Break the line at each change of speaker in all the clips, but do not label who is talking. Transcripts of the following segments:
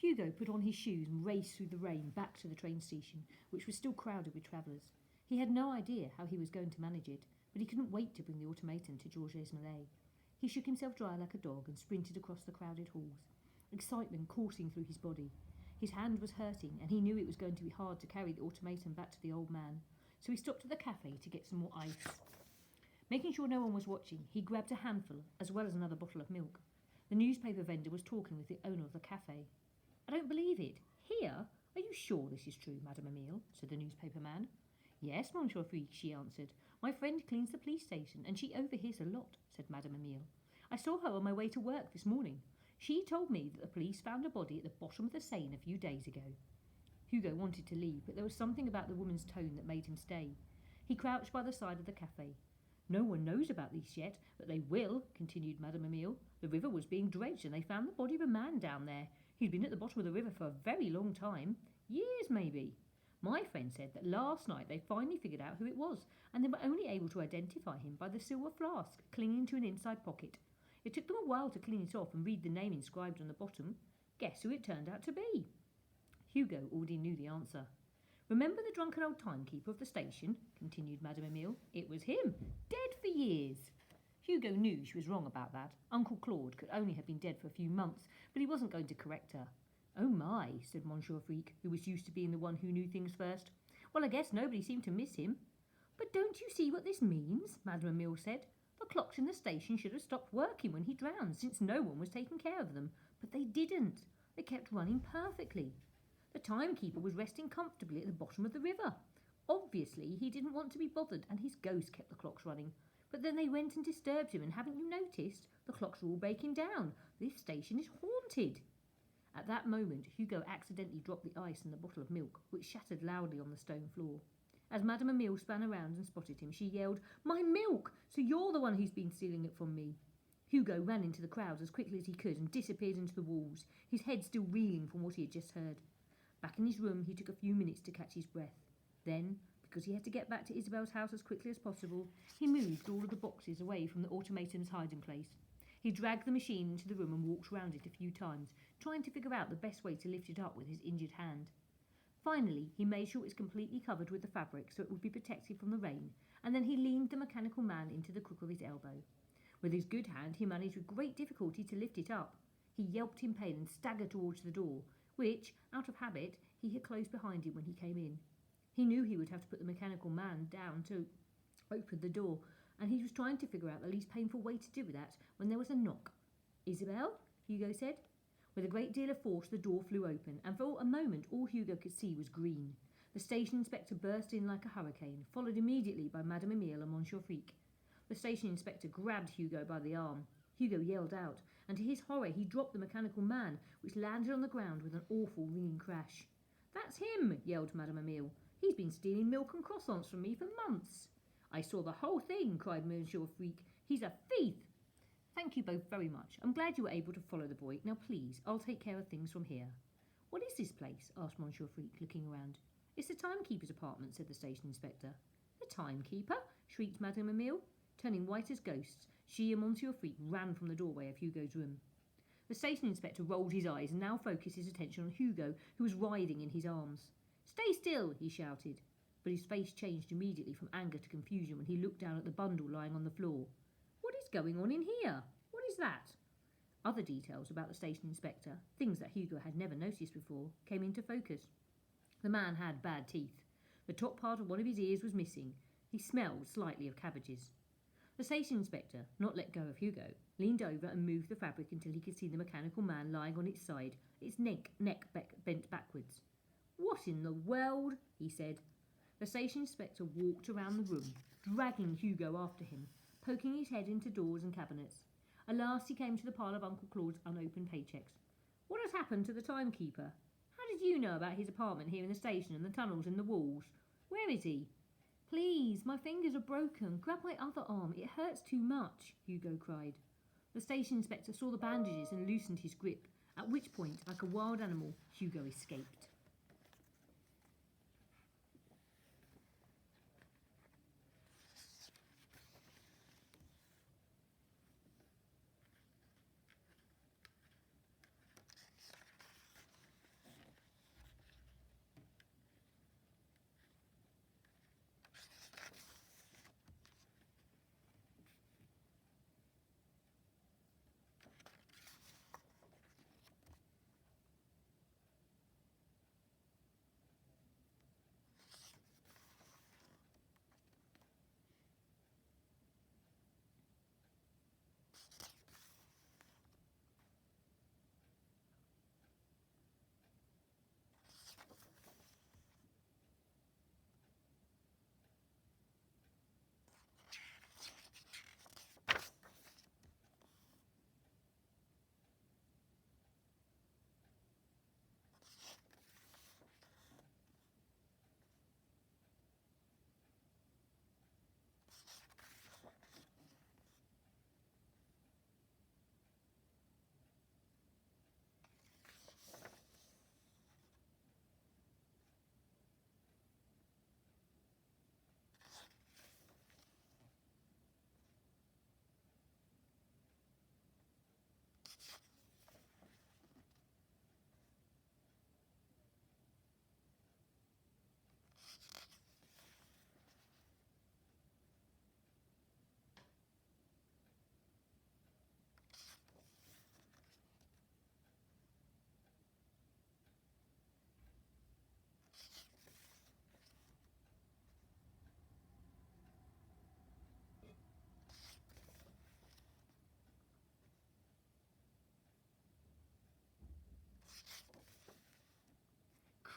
Hugo put on his shoes and raced through the rain back to the train station, which was still crowded with travellers. He had no idea how he was going to manage it, but he couldn't wait to bring the automaton to Georges Mallet. He shook himself dry like a dog and sprinted across the crowded halls, excitement coursing through his body. His hand was hurting, and he knew it was going to be hard to carry the automaton back to the old man, so he stopped at the cafe to get some more ice. Making sure no one was watching, he grabbed a handful as well as another bottle of milk. The newspaper vendor was talking with the owner of the cafe. "I don't believe it. Here? Are you sure this is true, Madame Emile?" said the newspaper man. "Yes, Monsieur Freak," she answered. "My friend cleans the police station, and she overhears a lot," said Madame Emile. "I saw her on my way to work this morning. She told me that the police found a body at the bottom of the Seine a few days ago." Hugo wanted to leave, but there was something about the woman's tone that made him stay. He crouched by the side of the cafe. "No one knows about this yet, but they will," continued Madame Emile. "The river was being dredged, and they found the body of a man down there. He'd been at the bottom of the river for a very long time. Years, maybe. My friend said that last night they finally figured out who it was, and they were only able to identify him by the silver flask clinging to an inside pocket. It took them a while to clean it off and read the name inscribed on the bottom. Guess who it turned out to be?" Hugo already knew the answer. "Remember the drunken old timekeeper of the station?" continued Madame Emile. "It was him, dead for years." Hugo knew she was wrong about that. Uncle Claude could only have been dead for a few months, but he wasn't going to correct her. "Oh my," said Monsieur Freak, who was used to being the one who knew things first. "Well, I guess nobody seemed to miss him." "But don't you see what this means?" Madame Emile said. "The clocks in the station should have stopped working when he drowned, since no one was taking care of them. But they didn't. They kept running perfectly. The timekeeper was resting comfortably at the bottom of the river. Obviously, he didn't want to be bothered, and his ghost kept the clocks running. But then they went and disturbed him, and haven't you noticed? The clocks are all breaking down. This station is haunted." At that moment, Hugo accidentally dropped the ice and the bottle of milk, which shattered loudly on the stone floor. As Madame Emile span around and spotted him, she yelled, "My milk! So you're the one who's been stealing it from me." Hugo ran into the crowd as quickly as he could and disappeared into the walls, his head still reeling from what he had just heard. Back in his room, he took a few minutes to catch his breath. Then, because he had to get back to Isabel's house as quickly as possible, he moved all of the boxes away from the automaton's hiding place. He dragged the machine into the room and walked round it a few times, trying to figure out the best way to lift it up with his injured hand. Finally, he made sure it was completely covered with the fabric so it would be protected from the rain, and then he leaned the mechanical man into the crook of his elbow. With his good hand, he managed with great difficulty to lift it up. He yelped in pain and staggered towards the door, which, out of habit, he had closed behind him when he came in. He knew he would have to put the mechanical man down to open the door, and he was trying to figure out the least painful way to do that when there was a knock. "Isabel?" Hugo said. With a great deal of force, the door flew open, and for a moment all Hugo could see was green. The station inspector burst in like a hurricane, followed immediately by Madame Emile and Monsieur Freak. The station inspector grabbed Hugo by the arm. Hugo yelled out, and to his horror he dropped the mechanical man, which landed on the ground with an awful ringing crash. "That's him!" yelled Madame Emile. "He's been stealing milk and croissants from me for months." "I saw the whole thing," cried Monsieur Freak. "He's a thief!" "Thank you both very much. I'm glad you were able to follow the boy. Now please, I'll take care of things from here." "What is this place?" asked Monsieur Freak, looking around. "It's the timekeeper's apartment," said the station inspector. "The timekeeper?" shrieked Madame Emile. Turning white as ghosts, she and Monsieur Freak ran from the doorway of Hugo's room. The station inspector rolled his eyes and now focused his attention on Hugo, who was writhing in his arms. "Stay still!" he shouted, but his face changed immediately from anger to confusion when he looked down at the bundle lying on the floor. "What is going on in here? What is that?" Other details about the station inspector, things that Hugo had never noticed before, came into focus. The man had bad teeth. The top part of one of his ears was missing. He smelled slightly of cabbages. The station inspector, not let go of Hugo, leaned over and moved the fabric until he could see the mechanical man lying on its side, its neck bent backwards. "What in the world?" he said. The station inspector walked around the room, dragging Hugo after him, poking his head into doors and cabinets. At last he came to the pile of Uncle Claude's unopened paychecks. "What has happened to the timekeeper? How did you know about his apartment here in the station and the tunnels in the walls? Where is he?" "Please, my fingers are broken. Grab my other arm. It hurts too much," Hugo cried. The station inspector saw the bandages and loosened his grip, at which point, like a wild animal, Hugo escaped.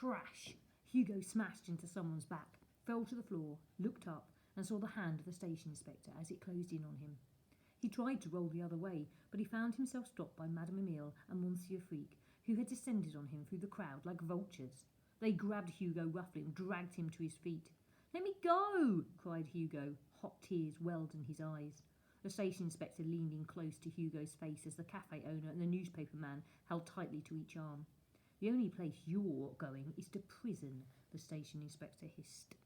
Crash! Hugo smashed into someone's back, fell to the floor, looked up, and saw the hand of the station inspector as it closed in on him. He tried to roll the other way, but he found himself stopped by Madame Emile and Monsieur Freak, who had descended on him through the crowd like vultures. They grabbed Hugo roughly and dragged him to his feet. "Let me go!" cried Hugo. Hot tears welled in his eyes. The station inspector leaned in close to Hugo's face as the cafe owner and the newspaper man held tightly to each arm. "The only place you're going is to prison," the station inspector hissed.